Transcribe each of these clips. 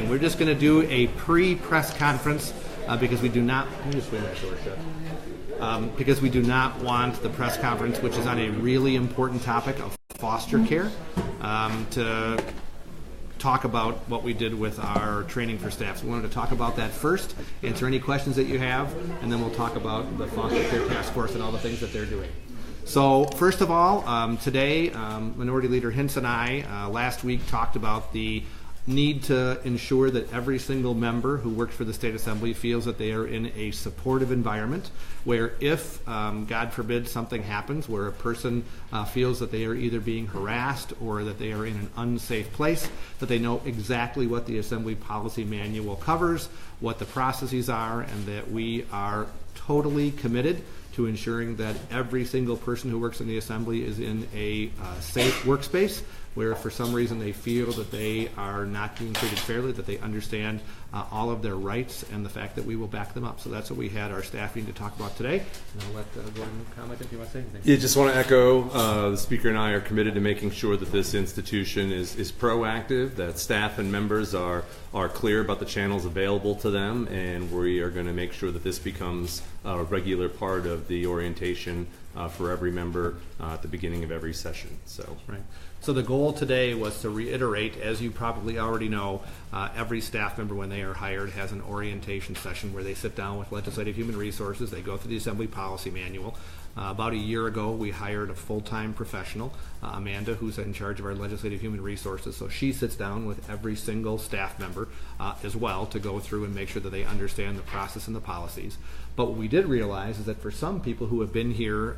meeting. We're just going to do a pre-press conference because we do not. Let me just swing that door shut. Because we do not want the press conference, which is on a really important topic of foster care, to talk about what we did with our training for staff. So we wanted to talk about that first, answer any questions that you have, and then we'll talk about the foster care task force and all the things that they're doing. So first of all, today, Minority Leader Hintz and I last week talked about the need to ensure that every single member who works for the State Assembly feels that they are in a supportive environment where if, God forbid, something happens where a person feels that they are either being harassed or that they are in an unsafe place, that they know exactly what the Assembly Policy Manual covers, what the processes are, and that we are totally committed to ensuring that every single person who works in the Assembly is in a safe workspace where for some reason they feel that they are not being treated fairly, that they understand all of their rights and the fact that we will back them up. So that's what we had our staff meeting to talk about today. And I'll let Gordon comment if you want to say anything. Yeah, just want to echo, the Speaker and I are committed to making sure that this institution is proactive, that staff and members are clear about the channels available to them, and we are going to make sure that this becomes a regular part of the orientation for every member at the beginning of every session. So, right. So the goal today was to reiterate, as you probably already know, every staff member when they are hired has an orientation session where they sit down with Legislative Human Resources, they go through the Assembly Policy Manual. About a year ago, we hired a full-time professional, Amanda, who's in charge of our Legislative Human Resources. So she sits down with every single staff member as well to go through and make sure that they understand the process and the policies. But what we did realize is that for some people who have been here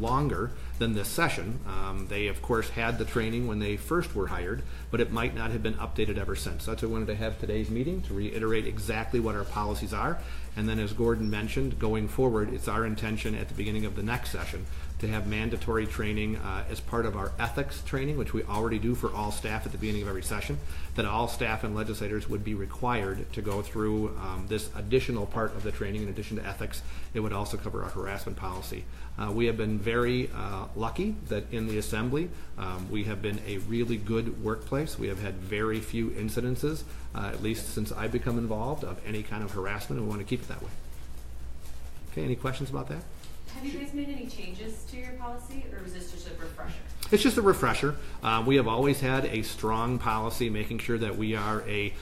longer than this session, they of course had the training when they first were hired, but it might not have been updated ever since. So that's why we wanted to have today's meeting to reiterate exactly what our policies are. And then as Gordon mentioned, going forward, it's our intention at the beginning of the next session to have mandatory training as part of our ethics training, which we already do for all staff at the beginning of every session, that all staff and legislators would be required to go through this additional part of the training in addition to ethics. It would also cover our harassment policy. We have been very lucky that in the Assembly we have been a really good workplace. We have had very few incidences, at least since I've become involved, of any kind of harassment, and we want to keep it that way. Okay, any questions about that? Have you guys made any changes to your policy, or was this just a refresher? It's just a refresher. We have always had a strong policy making sure that we are a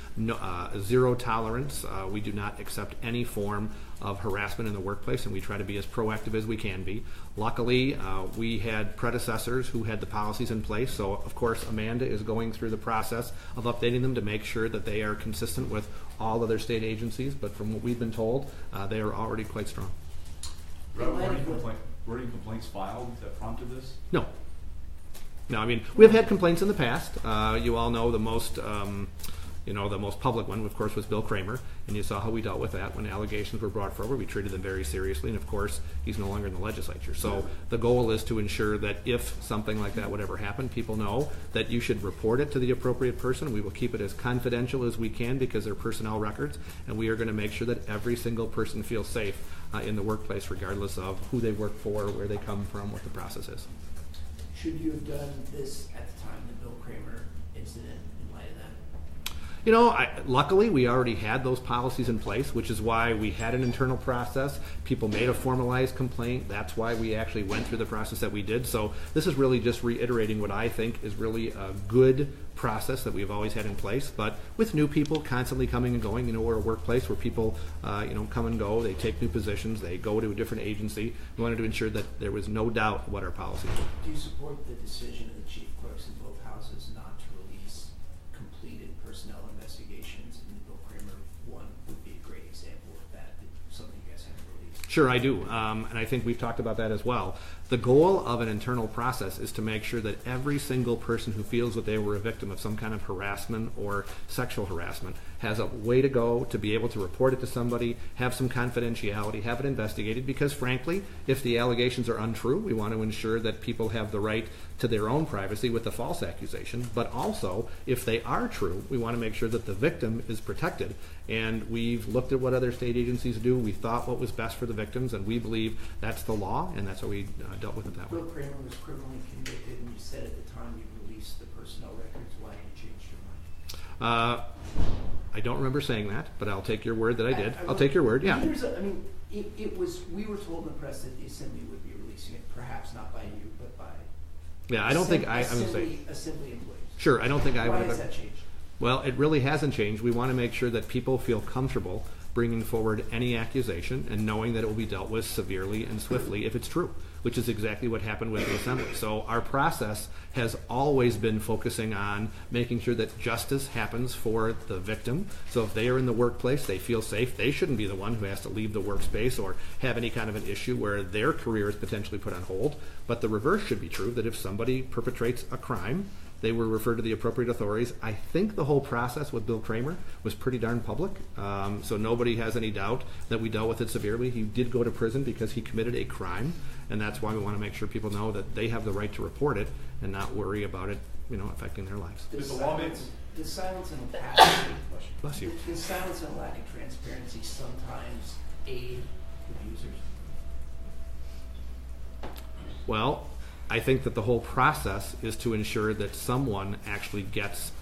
zero tolerance. We do not accept any form of harassment in the workplace, and we try to be as proactive as we can be. Luckily, we had predecessors who had the policies in place, so of course Amanda is going through the process of updating them to make sure that they are consistent with all other state agencies, but from what we've been told, they are already quite strong. Were any complaints filed that prompted this? No. No, I mean, we've had complaints in the past. You all know the most, the most public one, of course, was Bill Kramer, and you saw how we dealt with that when allegations were brought forward. We treated them very seriously, and of course, he's no longer in the legislature. So the goal is to ensure that if something like that would ever happen, people know that you should report it to the appropriate person. We will keep it as confidential as we can because they're personnel records, and we are going to make sure that every single person feels safe in the workplace, regardless of who they work for, where they come from, what the process is. Should you have done this at the time of the Bill Kramer incident in light of that? You know, luckily we already had those policies in place, which is why we had an internal process. People made a formalized complaint. That's why we actually went through the process that we did. So this is really just reiterating what I think is really a good process that we've always had in place. But with new people constantly coming and going, we're a workplace where people, come and go. They take new positions. They go to a different agency. We wanted to ensure that there was no doubt what our policies were. Do you support the decision of the chief clerks in both houses not to release completed personnel investigations? And the Bill Kramer one would be a great example of that. Something you guys haven't released. Sure, I do. And I think we've talked about that as well. The goal of an internal process is to make sure that every single person who feels that they were a victim of some kind of harassment or sexual harassment has a way to go to be able to report it to somebody, have some confidentiality, have it investigated, because frankly, if the allegations are untrue, we want to ensure that people have the right to their own privacy with the false accusation, but also, if they are true, we want to make sure that the victim is protected. And we've looked at what other state agencies do, we thought what was best for the victims, and we believe that's the law, and that's how we dealt with it that way. Bill Kramer was criminally convicted, and you said at the time you released the personnel records. Why did you change your mind? I don't remember saying that, but I'll take your word that I did. I'll I take your word, yeah. It was, we were told in the press that the Assembly would be releasing it, perhaps not by you, but by Yeah, I don't think I'm going to say. Assembly employees. Sure, I don't think I Why would has have. that changed? Well, it really hasn't changed. We want to make sure that people feel comfortable bringing forward any accusation and knowing that it will be dealt with severely and swiftly if it's true, which is exactly what happened with the Assembly. So our process has always been focusing on making sure that justice happens for the victim. So if they are in the workplace, they feel safe, they shouldn't be the one who has to leave the workspace or have any kind of an issue where their career is potentially put on hold. But the reverse should be true, that if somebody perpetrates a crime, they were referred to the appropriate authorities. I think the whole process with Bill Kramer was pretty darn public, so nobody has any doubt that we dealt with it severely. He did go to prison because he committed a crime, and that's why we want to make sure people know that they have the right to report it and not worry about it, affecting their lives. Is the law made- The silence and lack Bless you. The silence and lack of transparency sometimes aid abusers. Well, I think that the whole process is to ensure that someone actually gets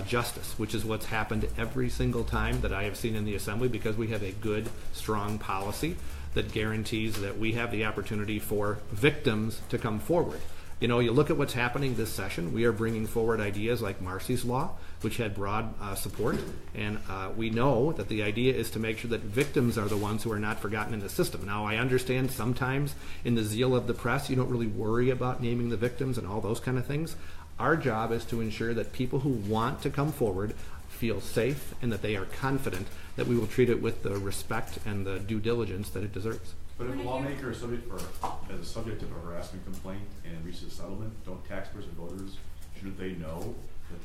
justice, which is what's happened every single time that I have seen in the Assembly, because we have a good, strong policy that guarantees that we have the opportunity for victims to come forward. You look at what's happening this session. We are bringing forward ideas like Marcy's Law, which had broad support, and we know that the idea is to make sure that victims are the ones who are not forgotten in the system. Now, I understand sometimes in the zeal of the press, you don't really worry about naming the victims and all those kind of things. Our job is to ensure that people who want to come forward feel safe and that they are confident that we will treat it with the respect and the due diligence that it deserves. But if a lawmaker is as a subject of a harassment complaint and reaches a settlement, don't taxpayers and voters, shouldn't they know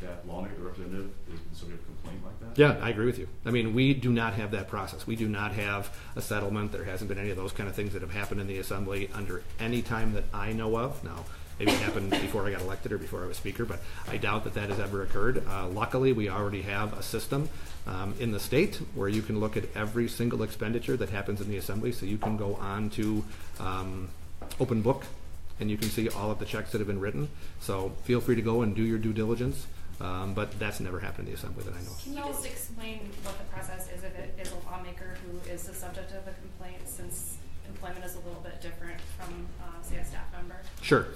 that lawmaker representative is the subject of a complaint like that? Yeah, I agree with you. I mean, we do not have that process. We do not have a settlement. There hasn't been any of those kind of things that have happened in the Assembly under any time that I know of. Now, maybe it happened before I got elected or before I was Speaker, but I doubt that has ever occurred. Luckily, we already have a system in the state where you can look at every single expenditure that happens in the Assembly. So you can go on to Open Book and you can see all of the checks that have been written. So feel free to go and do your due diligence. But that's never happened in the Assembly that I know of. Can you just explain what the process is if it is a lawmaker who is the subject of a complaint, since employment is a little bit different from, say, a staff member? Sure.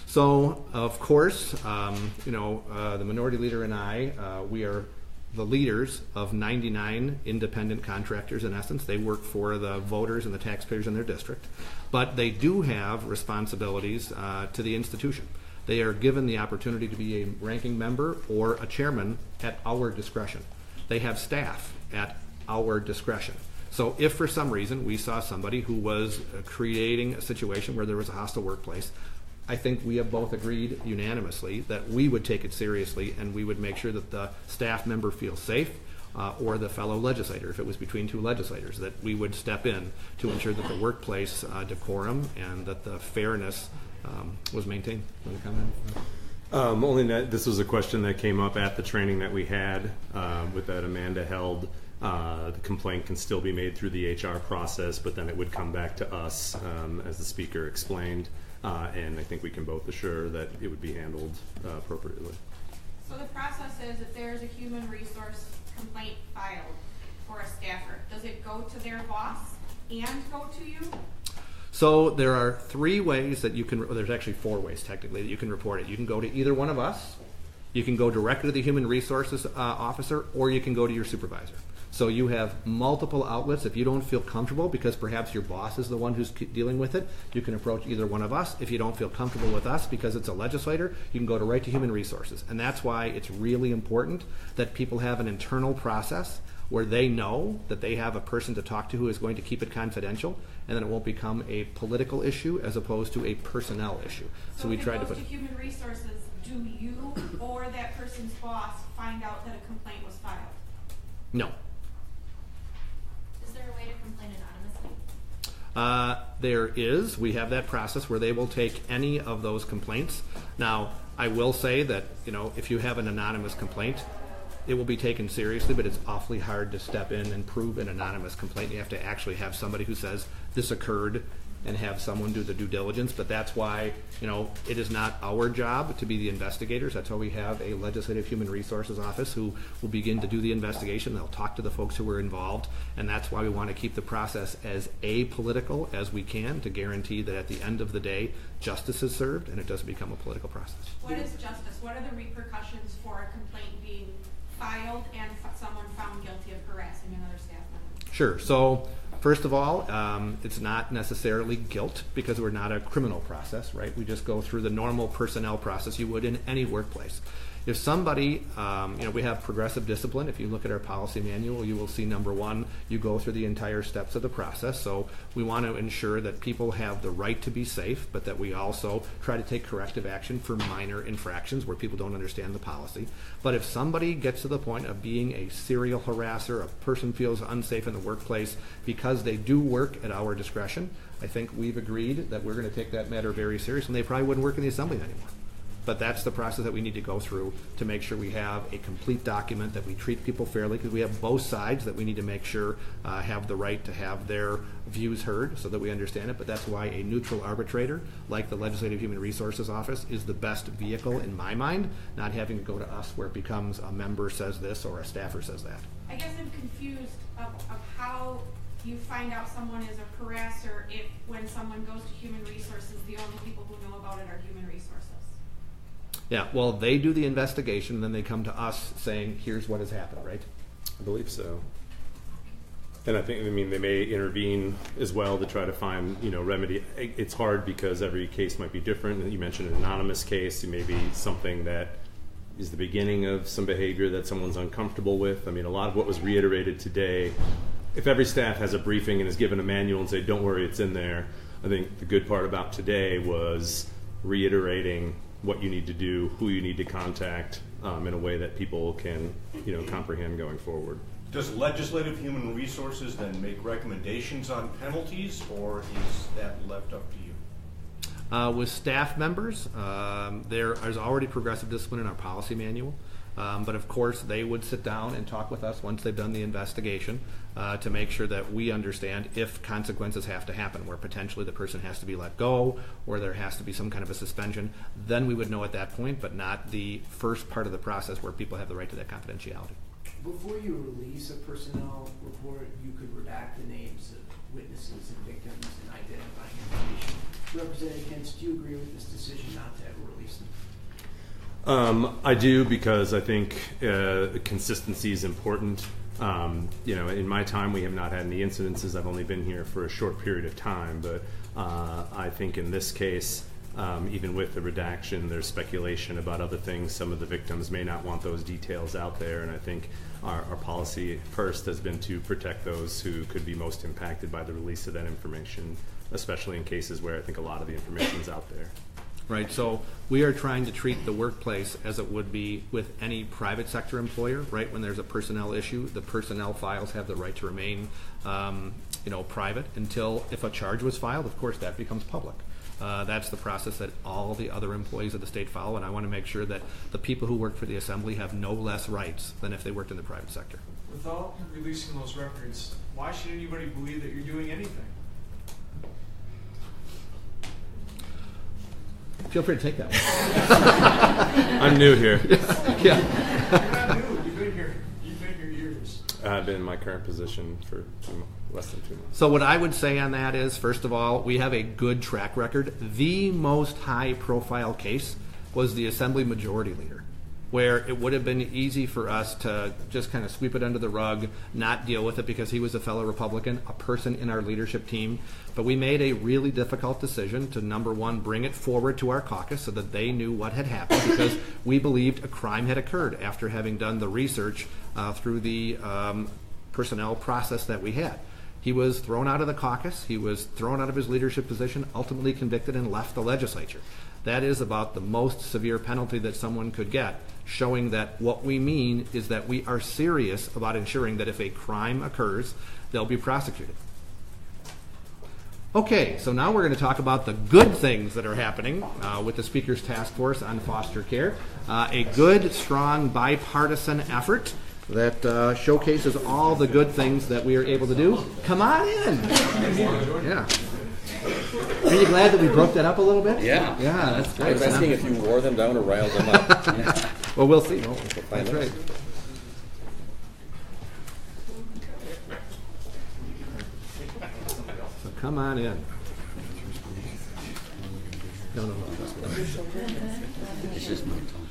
So, of course, the minority leader and I, we are the leaders of 99 independent contractors, in essence. They work for the voters and the taxpayers in their district. But they do have responsibilities to the institution. They are given the opportunity to be a ranking member or a chairman at our discretion. They have staff at our discretion. So if for some reason we saw somebody who was creating a situation where there was a hostile workplace, I think we have both agreed unanimously that we would take it seriously and we would make sure that the staff member feels safe, or the fellow legislator, if it was between two legislators, that we would step in to ensure that the workplace decorum and that the fairness was maintained. Want to comment? Only that this was a question that came up at the training that we had with that Amanda held. The complaint can still be made through the HR process, but then it would come back to us, as the speaker explained. And I think we can both assure that it would be handled appropriately. So the process is, if there's a human resource complaint filed for a staffer, does it go to their boss and go to you? So there are 3 ways that you can, well, there's actually 4 ways technically that you can report it. You can go to either one of us, you can go directly to the human resources officer, or you can go to your supervisor. So you have multiple outlets. If you don't feel comfortable because perhaps your boss is the one who's dealing with it, you can approach either one of us. If you don't feel comfortable with us because it's a legislator, you can go right to human resources. And that's why it's really important that people have an internal process where they know that they have a person to talk to who is going to keep it confidential, and then it won't become a political issue as opposed to a personnel issue. So we if tried it to goes put to human resources, do you or that person's boss find out that a complaint was filed? no. Is there a way to complain anonymously? There is. We have that process where they will take any of those complaints. Now, I will say that, if you have an anonymous complaint, it will be taken seriously, but it's awfully hard to step in and prove an anonymous complaint. You have to actually have somebody who says, this occurred and have someone do the due diligence. But that's why, it is not our job to be the investigators. That's why we have a Legislative Human Resources Office who will begin to do the investigation. They'll talk to the folks who were involved, and that's why we want to keep the process as apolitical as we can to guarantee that at the end of the day, justice is served and it doesn't become a political process. What is justice? What are the repercussions for a complaint being filed and someone found guilty of harassing another staff member? Sure. So first of all, it's not necessarily guilt because we're not a criminal process, right? We just go through the normal personnel process you would in any workplace. If somebody, we have progressive discipline. If you look at our policy manual, you will see number one, you go through the entire steps of the process. So we want to ensure that people have the right to be safe, but that we also try to take corrective action for minor infractions where people don't understand the policy. But if somebody gets to the point of being a serial harasser, a person feels unsafe in the workplace because they do work at our discretion, I think we've agreed that we're going to take that matter very seriously, and they probably wouldn't work in the assembly anymore. But that's the process that we need to go through to make sure we have a complete document, that we treat people fairly, because we have both sides that we need to make sure have the right to have their views heard so that we understand it. But that's why a neutral arbitrator like the Legislative Human Resources Office is the best vehicle in my mind, not having to go to us where it becomes a member says this or a staffer says that. I guess I'm confused of how you find out someone is a harasser if when someone goes to Human Resources, the only people who know about it are Human Resources. Yeah, well, they do the investigation, and then they come to us saying, here's what has happened, right? I believe so. And they may intervene as well to try to find, remedy. It's hard because every case might be different. You mentioned an anonymous case. It may be something that is the beginning of some behavior that someone's uncomfortable with. A lot of what was reiterated today, if every staff has a briefing and is given a manual and say, don't worry, it's in there, I think the good part about today was reiterating what you need to do, who you need to contact, in a way that people can, comprehend going forward. Does Legislative Human Resources then make recommendations on penalties, or is that left up to you? With staff members, there is already progressive discipline in our policy manual. But of course, they would sit down and talk with us once they've done the investigation to make sure that we understand if consequences have to happen, where potentially the person has to be let go or there has to be some kind of a suspension. Then we would know at that point, but not the first part of the process where people have the right to that confidentiality. Before you release a personnel report, you could redact the names of witnesses and victims and identifying information. Representative Hintz, do you agree with this decision not to ever release them? I do, because I think consistency is important. In my time, we have not had any incidences. I've only been here for a short period of time, but I think in this case, even with the redaction, there's speculation about other things. Some of the victims may not want those details out there, and I think our policy first has been to protect those who could be most impacted by the release of that information, especially in cases where I think a lot of the information is out there. Right, so we are trying to treat the workplace as it would be with any private sector employer, right? When there's a personnel issue, the personnel files have the right to remain, private until, if a charge was filed, of course, that becomes public. That's the process that all the other employees of the state follow, and I want to make sure that the people who work for the Assembly have no less rights than if they worked in the private sector. Without releasing those records, why should anybody believe that you're doing anything? Feel free to take that one. I'm new here. Yeah. You're not new. You've been here years. I've been in my current position for less than 2 months. So what I would say on that is, first of all, we have a good track record. The most high-profile case was the Assembly Majority Leader, where it would have been easy for us to just kind of sweep it under the rug, not deal with it because he was a fellow Republican, a person in our leadership team. But we made a really difficult decision to, number one, bring it forward to our caucus so that they knew what had happened, because we believed a crime had occurred after having done the research through the personnel process that we had. He was thrown out of the caucus. He was thrown out of his leadership position, ultimately convicted, and left the legislature. That is about the most severe penalty that someone could get, showing that what we mean is that we are serious about ensuring that if a crime occurs, they'll be prosecuted. Okay, so now we're going to talk about the good things that are happening with the Speaker's Task Force on Foster Care. A good, strong, bipartisan effort that showcases all the good things that we are able to do. Come on in. Yeah. Are you glad that we broke that up a little bit? Yeah. Yeah, that's I great. was asking if you wore them down or riled them up. Well, we'll see. find That's out. right. So come on in. No. It's just my tongue.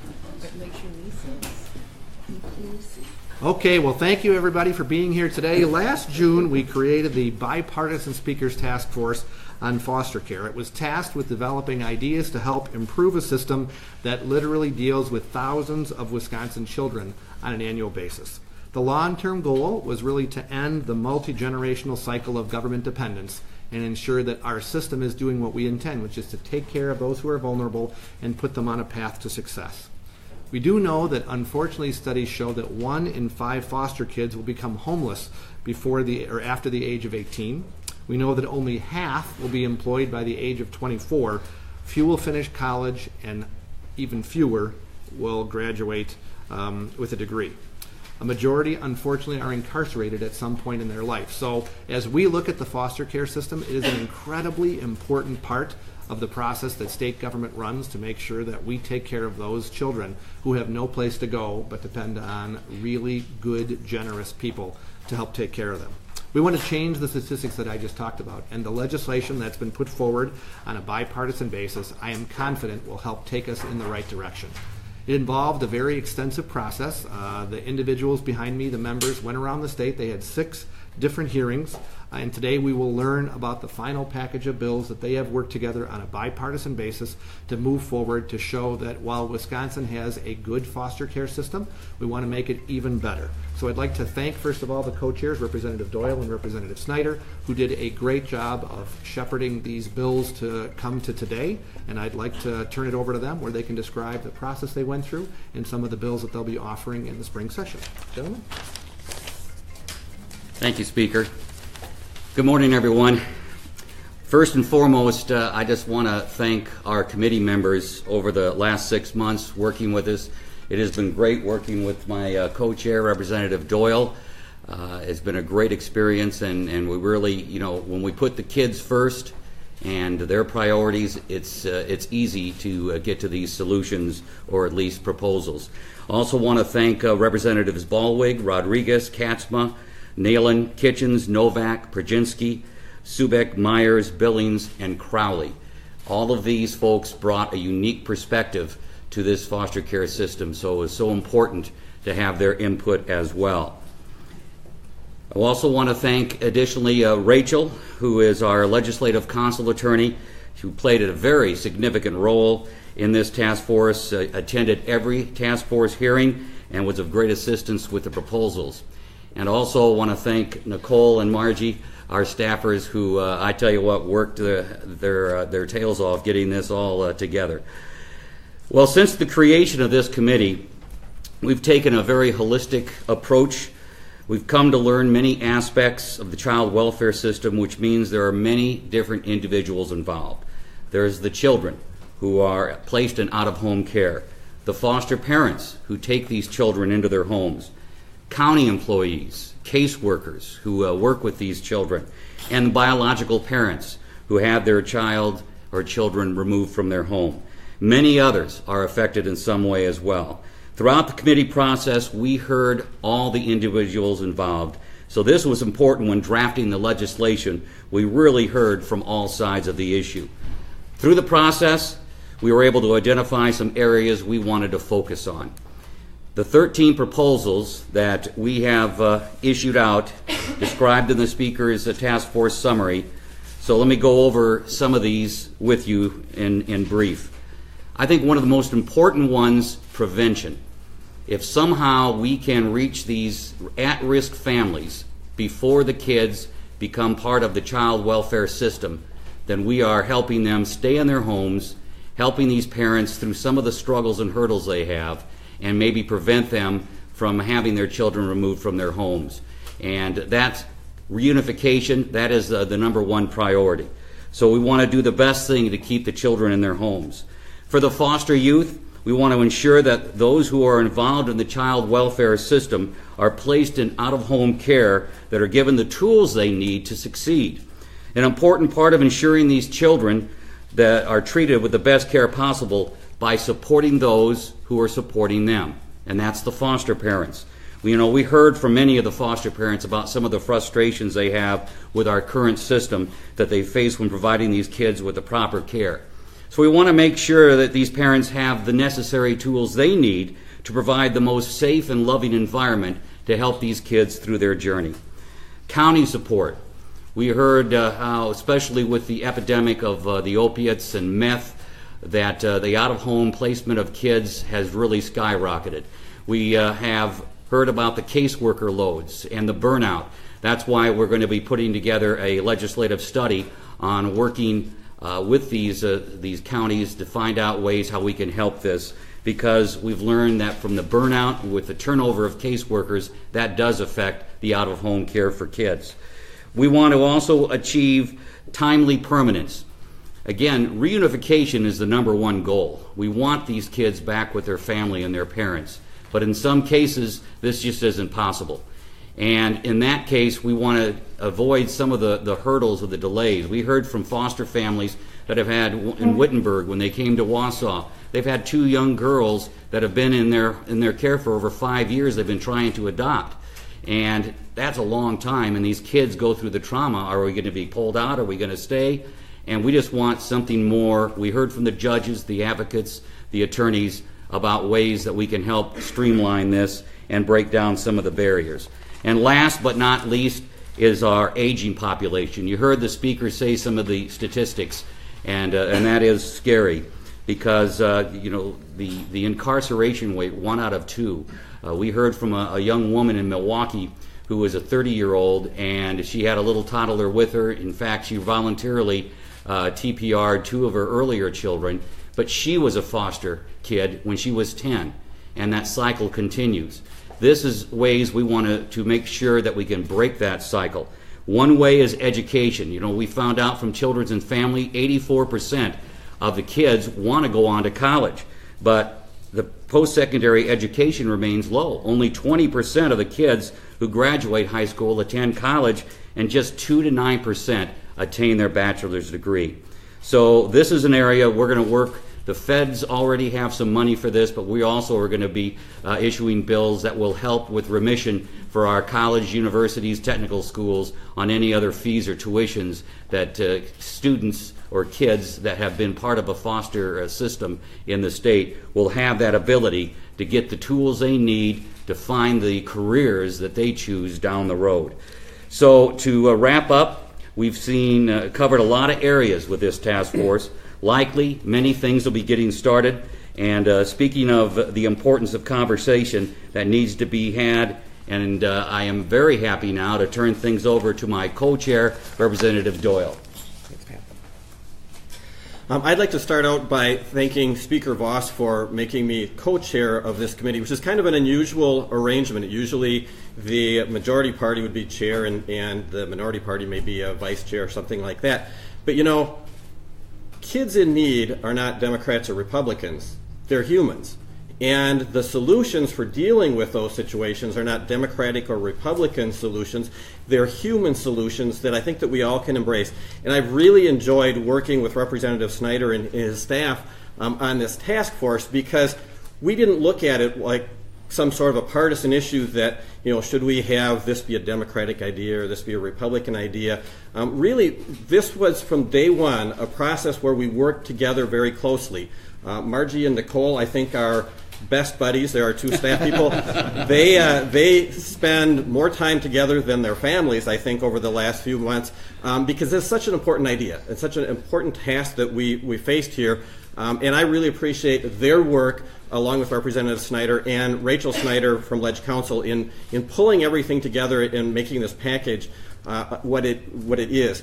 Okay, well, thank you everybody for being here today. Last June, we created the Bipartisan Speakers Task Force on Foster Care. It was tasked with developing ideas to help improve a system that literally deals with thousands of Wisconsin children on an annual basis. The long-term goal was really to end the multi-generational cycle of government dependence and ensure that our system is doing what we intend, which is to take care of those who are vulnerable and put them on a path to success. We do know that unfortunately studies show that 1 in 5 foster kids will become homeless before or after the age of 18. We know that only half will be employed by the age of 24. Few will finish college, and even fewer will graduate with a degree. A majority, unfortunately, are incarcerated at some point in their life. So as we look at the foster care system, it is an incredibly important part of the process that state government runs to make sure that we take care of those children who have no place to go but depend on really good, generous people to help take care of them. We want to change the statistics that I just talked about, and the legislation that's been put forward on a bipartisan basis, I am confident will help take us in the right direction. It involved a very extensive process. The individuals behind me, the members, went around the state. They had 6 different hearings, and today we will learn about the final package of bills that they have worked together on a bipartisan basis to move forward to show that while Wisconsin has a good foster care system, we want to make it even better. So I'd like to thank, first of all, the co-chairs, Representative Doyle and Representative Snyder, who did a great job of shepherding these bills to come to today, and I'd like to turn it over to them where they can describe the process they went through and some of the bills that they'll be offering in the spring session. Gentlemen? Thank you, Speaker. Good morning, everyone. First and foremost, I just want to thank our committee members over the last 6 months working with us. It has been great working with my co-chair, Representative Doyle. It's been a great experience, and we really, when we put the kids first and their priorities, it's easy to get to these solutions or at least proposals. I also want to thank Representatives Ballwig, Rodriguez, Katzma, Nalen, Kitchens, Novak, Przynski, Subek, Myers, Billings, and Crowley. All of these folks brought a unique perspective to this foster care system, so it was so important to have their input as well. I also want to thank additionally Rachel, who is our legislative counsel attorney, who played a very significant role in this task force, attended every task force hearing, and was of great assistance with the proposals. And also want to thank Nicole and Margie, our staffers, who I tell you what, worked their tails off getting this all together. Well, since the creation of this committee, we've taken a very holistic approach. We've come to learn many aspects of the child welfare system, which means there are many different individuals involved. There's the children who are placed in out-of-home care, the foster parents who take these children into their homes, county employees, caseworkers who work with these children, and biological parents who have their child or children removed from their home. Many others are affected in some way as well. Throughout the committee process, we heard all the individuals involved. So this was important when drafting the legislation. We really heard from all sides of the issue. Through the process, we were able to identify some areas we wanted to focus on. The 13 proposals that we have issued out, described in the Speaker's task force summary. So let me go over some of these with you in brief. I think one of the most important ones, prevention. If somehow we can reach these at-risk families before the kids become part of the child welfare system, then we are helping them stay in their homes, helping these parents through some of the struggles and hurdles they have, and maybe prevent them from having their children removed from their homes. And that's reunification. That is the number one priority. So we want to do the best thing to keep the children in their homes. For the foster youth, we want to ensure that those who are involved in the child welfare system are placed in out-of-home care, that are given the tools they need to succeed. An important part of ensuring these children that are treated with the best care possible by supporting those who are supporting them, and that's the foster parents. We heard from many of the foster parents about some of the frustrations they have with our current system that they face when providing these kids with the proper care. So we want to make sure that these parents have the necessary tools they need to provide the most safe and loving environment to help these kids through their journey. County support. We heard how, especially with the epidemic of the opiates and meth, that the out-of-home placement of kids has really skyrocketed. We have heard about the caseworker loads and the burnout. That's why we're going to be putting together a legislative study on working with these counties to find out ways how we can help this, because we've learned that from the burnout with the turnover of caseworkers, that does affect the out-of-home care for kids. We want to also achieve timely permanence. Again, reunification is the #1 goal. We want these kids back with their family and their parents. But in some cases, this just isn't possible. And in that case, we want to avoid some of the hurdles of the delays. We heard from foster families that have had, in Wittenberg, when they came to Wausau, they've had 2 young girls that have been in their care for over 5 years. They've been trying to adopt. And that's a long time, and these kids go through the trauma. Are we going to be pulled out? Are we going to stay? And we just want something more. We heard from the judges, the advocates, the attorneys about ways that we can help streamline this and break down some of the barriers. And last but not least is our aging population. You heard the speaker say some of the statistics, and that is scary, because the incarceration rate, 1 out of 2. We heard from a young woman in Milwaukee who was a 30-year-old, and she had a little toddler with her. In fact, she voluntarily TPR'd 2 of her earlier children, but she was a foster kid when she was 10, and that cycle continues. This is ways we want to make sure that we can break that cycle. One way is education. We found out from Children's and Family, 84% of the kids want to go on to college, but the post-secondary education remains low. Only 20% of the kids who graduate high school attend college, and just 2 to 9% attain their bachelor's degree. So this is an area we're going to work. The feds already have some money for this, but we also are going to be issuing bills that will help with remission for our college, universities, technical schools on any other fees or tuitions that students or kids that have been part of a foster system in the state will have that ability to get the tools they need to find the careers that they choose down the road. So to wrap up, we've covered a lot of areas with this task force. Likely, many things will be getting started. And speaking of the importance of conversation that needs to be had, and I am very happy now to turn things over to my co-chair, Representative Doyle. I'd like to start out by thanking Speaker Voss for making me co-chair of this committee, which is kind of an unusual arrangement. Usually the majority party would be chair and the minority party may be a vice chair or something like that. But kids in need are not Democrats or Republicans. They're humans. And the solutions for dealing with those situations are not Democratic or Republican solutions. They're human solutions that I think that we all can embrace. And I've really enjoyed working with Representative Snyder and his staff on this task force, because we didn't look at it like some sort of a partisan issue that, should we have this be a Democratic idea or this be a Republican idea. Really, this was from day one a process where we worked together very closely. Margie and Nicole, I think, are best buddies. There are 2 staff people. They spend more time together than their families, I think, over the last few months, because it's such an important idea. It's such an important task that we faced here. And I really appreciate their work, along with Representative Snyder and Rachel Snyder from Ledge Council, in pulling everything together and making this package what it is.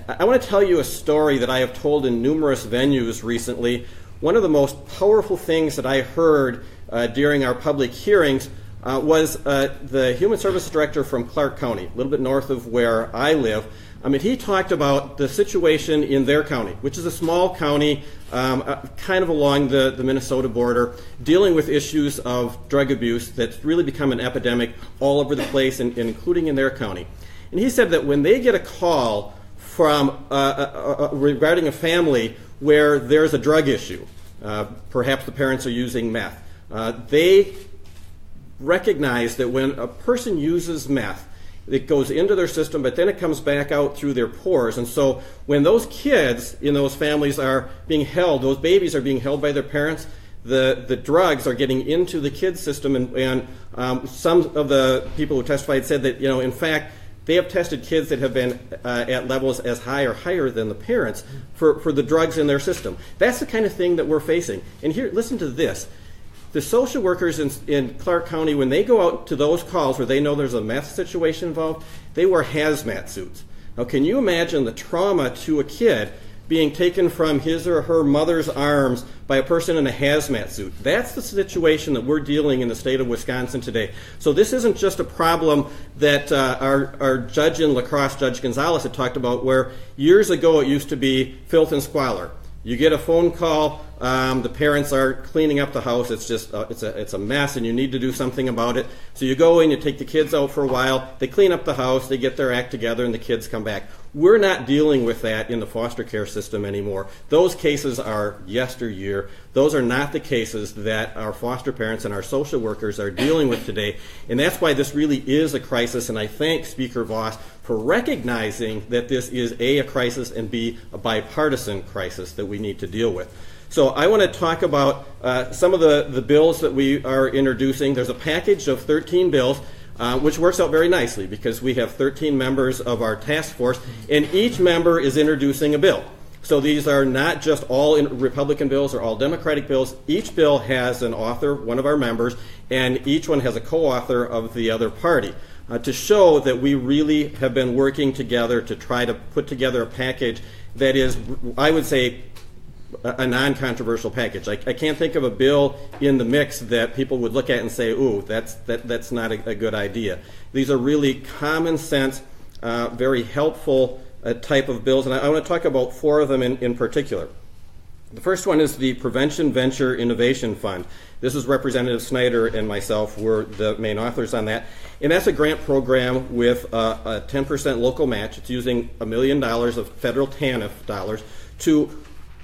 I want to tell you a story that I have told in numerous venues recently. One of the most powerful things that I heard during our public hearings was the Human Services Director from Clark County, a little bit north of where I live. He talked about the situation in their county, which is a small county kind of along the Minnesota border, dealing with issues of drug abuse that's really become an epidemic all over the place, and including in their county. And he said that when they get a call from regarding a family where there's a drug issue. Perhaps the parents are using meth. They recognize that when a person uses meth, it goes into their system, but then it comes back out through their pores. And so when those kids in those families are being held, those babies are being held by their parents, the drugs are getting into the kids' system. And some of the people who testified said that, in fact, they have tested kids that have been at levels as high or higher than the parents for the drugs in their system. That's the kind of thing that we're facing. And here, listen to this. The social workers in Clark County, when they go out to those calls where they know there's a meth situation involved, they wear hazmat suits. Now, can you imagine the trauma to a kid being taken from his or her mother's arms by a person in a hazmat suit? That's the situation that we're dealing in the state of Wisconsin today. So this isn't just a problem that our judge in La Crosse, Judge Gonzalez, had talked about, where years ago it used to be filth and squalor. You get a phone call, the parents are cleaning up the house, it's just it's a mess and you need to do something about it. So you go in, you take the kids out for a while, they clean up the house, they get their act together, and the kids come back. We're not dealing with that in the foster care system anymore. Those cases are yesteryear. Those are not the cases that our foster parents and our social workers are dealing with today. And that's why this really is a crisis, and I thank Speaker Voss for recognizing that this is A, crisis, and B, a bipartisan crisis that we need to deal with. So I want to talk about some of the bills that we are introducing. There's a package of 13 bills, which works out very nicely because we have 13 members of our task force, and each member is introducing a bill. So these are not just all Republican bills or all Democratic bills. Each bill has an author, one of our members, and each one has a co-author of the other party, to show that we really have been working together to try to put together a package that is, I would say, a non-controversial package. I can't think of a bill in the mix that people would look at and say, ooh, that's not a good idea. These are really common sense, very helpful type of bills, and I want to talk about 4 of them in particular. The first one is the Prevention Venture Innovation Fund. This is Representative Snyder and myself were the main authors on that. And that's a grant program with a 10% local match. It's using $1 million of federal TANF dollars to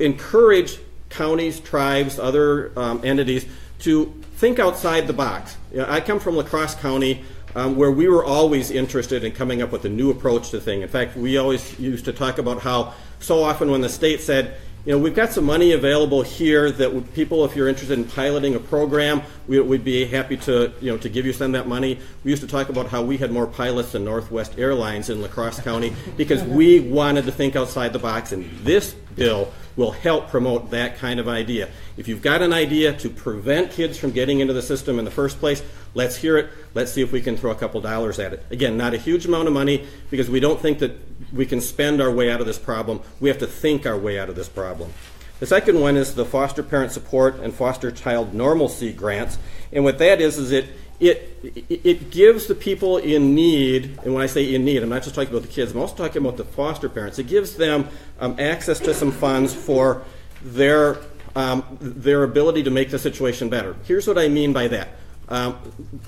encourage counties, tribes, other entities to think outside the box. I come from La Crosse County, where we were always interested in coming up with a new approach to things. In fact, we always used to talk about how so often when the state said, we've got some money available here that people, if you're interested in piloting a program, we'd be happy to, to give you some of that money. We used to talk about how we had more pilots than Northwest Airlines in La Crosse County because we wanted to think outside the box, and this bill will help promote that kind of idea. If you've got an idea to prevent kids from getting into the system in the first place, let's hear it. Let's see if we can throw a couple dollars at it. Again, not a huge amount of money because we don't think that we can spend our way out of this problem. We have to think our way out of this problem. The second one is the Foster Parent Support and Foster Child Normalcy Grants. And what that is it gives the people in need, and when I say in need, I'm not just talking about the kids, I'm also talking about the foster parents. It gives them access to some funds for their ability to make the situation better. Here's what I mean by that.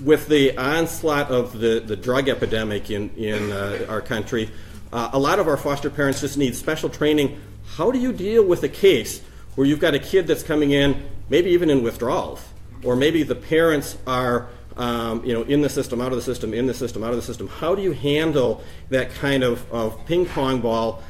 With the onslaught of the drug epidemic in our country, a lot of our foster parents just need special training. How do you deal with a case where you've got a kid that's coming in, maybe even in withdrawals, or maybe the parents are in the system, out of the system, in the system, out of the system? How do you handle that kind of ping pong ball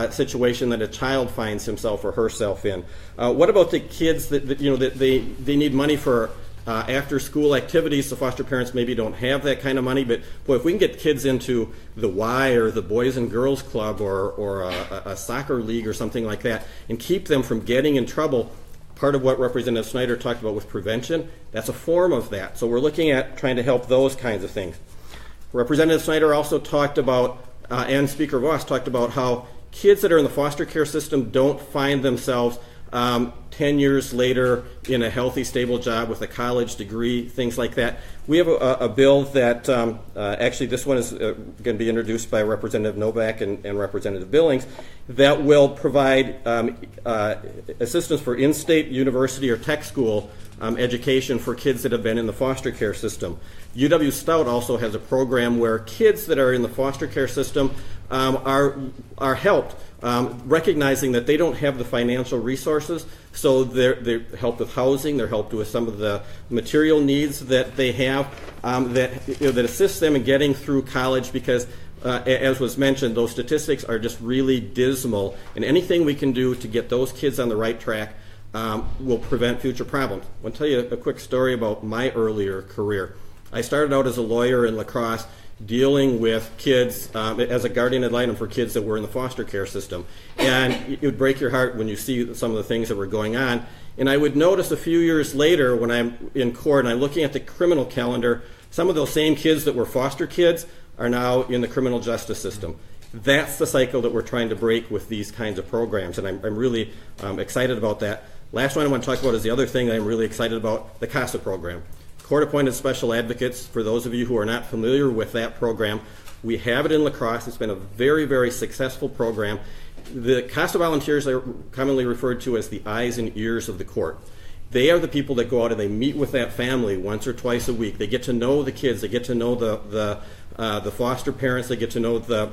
situation that a child finds himself or herself in? What about the kids that they need money for after school activities? The foster parents maybe don't have that kind of money, but boy, if we can get kids into the Y or the Boys and Girls Club or a soccer league or something like that and keep them from getting in trouble, part of what Representative Snyder talked about with prevention, that's a form of that. So we're looking at trying to help those kinds of things. Representative Snyder also talked about, and Speaker Voss talked about, how kids that are in the foster care system don't find themselves 10 years later in a healthy, stable job with a college degree, things like that. We have a bill that, actually this one is going to be introduced by Representative Novak and Representative Billings, that will provide assistance for in-state university or tech school education for kids that have been in the foster care system. UW Stout also has a program where kids that are in the foster care system are helped, recognizing that they don't have the financial resources, so they're helped with housing, they're helped with some of the material needs that they have, that assists them in getting through college, because as was mentioned, those statistics are just really dismal, and anything we can do to get those kids on the right track will prevent future problems. I want to tell you a quick story about my earlier career. I started out as a lawyer in La Crosse, dealing with kids as a guardian ad litem for kids that were in the foster care system. And it would break your heart when you see some of the things that were going on. And I would notice a few years later when I'm in court and I'm looking at the criminal calendar, some of those same kids that were foster kids are now in the criminal justice system. That's the cycle that we're trying to break with these kinds of programs, and I'm really excited about that. Last one I want to talk about is the other thing that I'm really excited about, the CASA program. Court-appointed special advocates. For those of you who are not familiar with that program, we have it in La Crosse. It's been a very, very successful program. The CASA volunteers are commonly referred to as the eyes and ears of the court. They are the people that go out and they meet with that family once or twice a week. They get to know the kids. They get to know the foster parents. They get to know the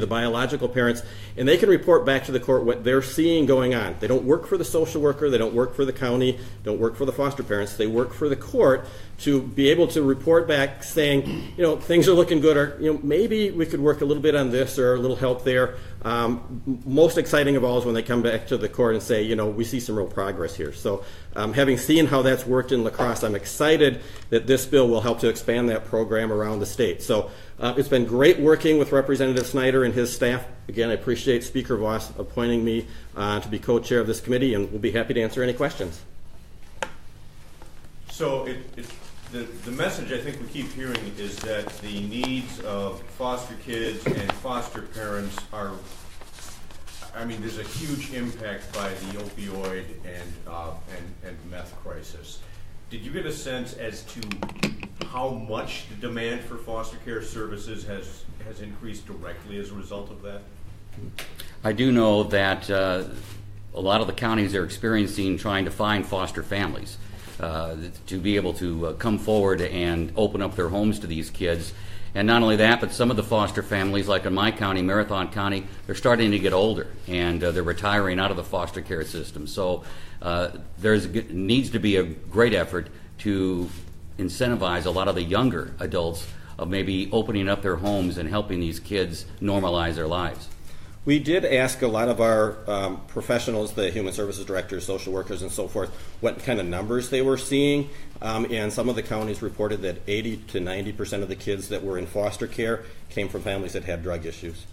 biological parents, and they can report back to the court what they're seeing going on. They don't work for the social worker, they don't work for the county, don't work for the foster parents, they work for the court to be able to report back saying, things are looking good, or maybe we could work a little bit on this or a little help there. Most exciting of all is when they come back to the court and say, we see some real progress here. So having seen how that's worked in La Crosse, I'm excited that this bill will help to expand that program around the state. So it's been great working with Representative Snyder and his staff. Again, I appreciate Speaker Voss appointing me to be co-chair of this committee, and we'll be happy to answer any questions. So the message I think we keep hearing is that the needs of foster kids and foster parents are, there's a huge impact by the opioid and meth crisis. Did you get a sense as to how much the demand for foster care services has increased directly as a result of that? I do know that a lot of the counties are experiencing trying to find foster families to be able to come forward and open up their homes to these kids. And not only that, but some of the foster families, like in my county, Marathon County, they're starting to get older, and they're retiring out of the foster care system. So needs to be a great effort to incentivize a lot of the younger adults of maybe opening up their homes and helping these kids normalize their lives. We did ask a lot of our professionals, the human services directors, social workers, and so forth, what kind of numbers they were seeing. And some of the counties reported that 80 to 90% of the kids that were in foster care came from families that had drug issues.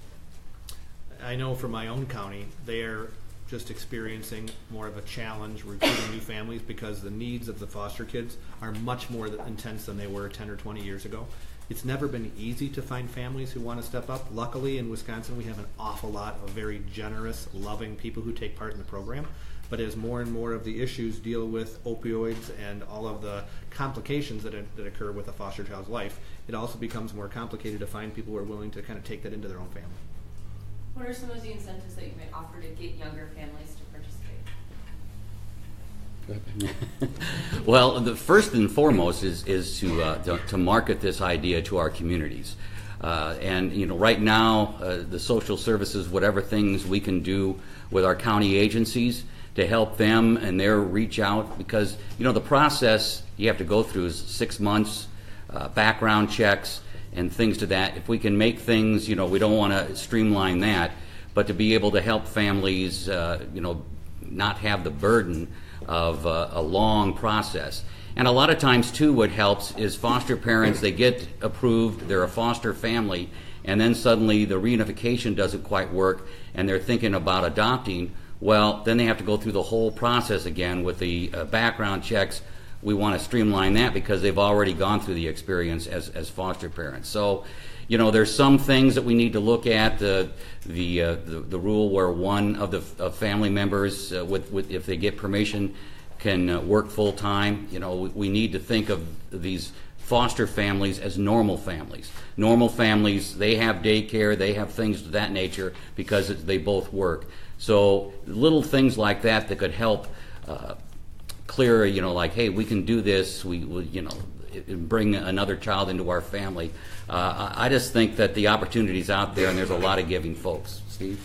I know from my own county, they're just experiencing more of a challenge recruiting new families because the needs of the foster kids are much more intense than they were 10 or 20 years ago. It's never been easy to find families who want to step up. Luckily, in Wisconsin, we have an awful lot of very generous, loving people who take part in the program. But as more and more of the issues deal with opioids and all of the complications that occur with a foster child's life, it also becomes more complicated to find people who are willing to kind of take that into their own family. What are some of the incentives that you might offer to get younger families to participate? Well, the first and foremost is to market this idea to our communities. And right now, the social services, whatever things we can do with our county agencies to help them and their reach out, because the process you have to go through is 6 months, background checks and things to that. If we can make things, we don't want to streamline that, but to be able to help families, not have the burden of a long process. And a lot of times, too, what helps is foster parents, they get approved, they're a foster family, and then suddenly the reunification doesn't quite work, and they're thinking about adopting. Well, then they have to go through the whole process again with the background checks. We want to streamline that because they've already gone through the experience as foster parents. So, there's some things that we need to look at. The rule where one of the family members, if they get permission, can work full time. We need to think of these foster families as normal families. Normal families, they have daycare, they have things of that nature because they both work. So little things like that could help clear, like, hey, we can do this. bring another child into our family. I just think that the opportunity's out there, and there's a lot of giving folks. Steve?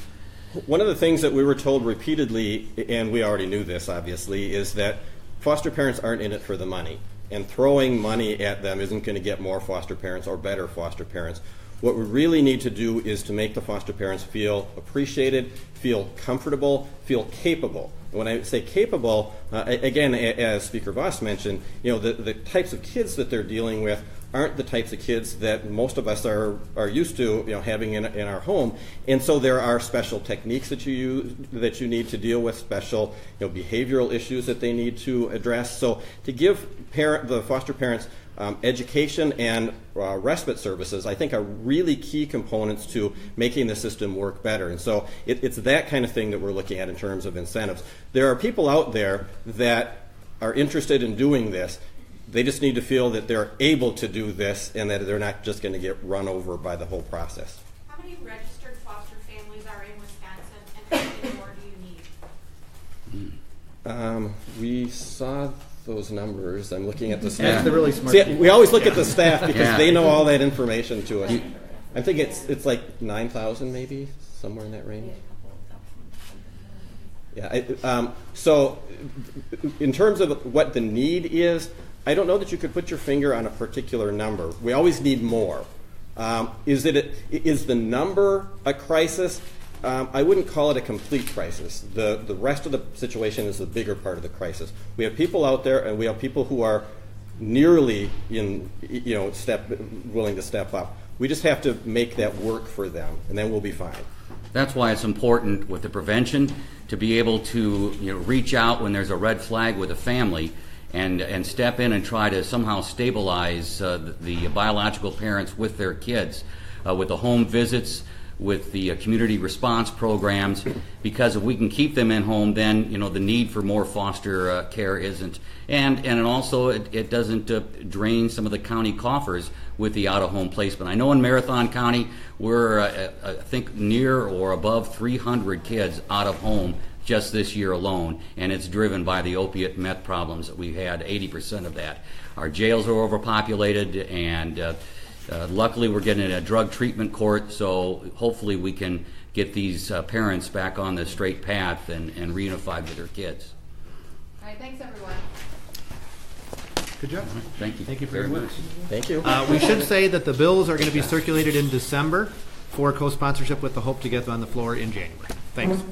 One of the things that we were told repeatedly, and we already knew this obviously, is that foster parents aren't in it for the money. And throwing money at them isn't going to get more foster parents or better foster parents. What we really need to do is to make the foster parents feel appreciated, feel comfortable, feel capable. And when I say capable, again, as Speaker Voss mentioned, the types of kids that they're dealing with aren't the types of kids that most of us are used to having in our home. And so there are special techniques that you need to deal with, special behavioral issues that they need to address. So to give the foster parents education and respite services, I think, are really key components to making the system work better. And so it's that kind of thing that we're looking at in terms of incentives. There are people out there that are interested in doing this. They just need to feel that they're able to do this and that they're not just going to get run over by the whole process. How many registered foster families are in Wisconsin, and how many more do you need? We saw those numbers. I'm looking at the staff. That's the really smart See, thing. we always look at the staff because they know all that information to us. I think it's like 9,000 maybe, somewhere in that range. Yeah. So in terms of what the need is, I don't know that you could put your finger on a particular number. We always need more. Is the number a crisis? I wouldn't call it a complete crisis. The rest of the situation is the bigger part of the crisis. We have people out there, and we have people who are nearly willing to step up. We just have to make that work for them, and then we'll be fine. That's why it's important with the prevention to be able to reach out when there's a red flag with a family and step in and try to somehow stabilize the biological parents with their kids, with the home visits, with the community response programs, because if we can keep them in home, then the need for more foster care isn't, and also it doesn't drain some of the county coffers with the out-of-home placement. I know in Marathon County we're I think near or above 300 kids out of home just this year alone, and it's driven by the opiate meth problems that we've had. 80% of that. Our jails are overpopulated, and luckily we're getting a drug treatment court, so hopefully we can get these parents back on the straight path and reunified with their kids. All right, thanks everyone. Good job. Thank you. Thank you very much. Thank you. We should say that the bills are going to be circulated in December for co-sponsorship with the hope to get them on the floor in January. Thanks.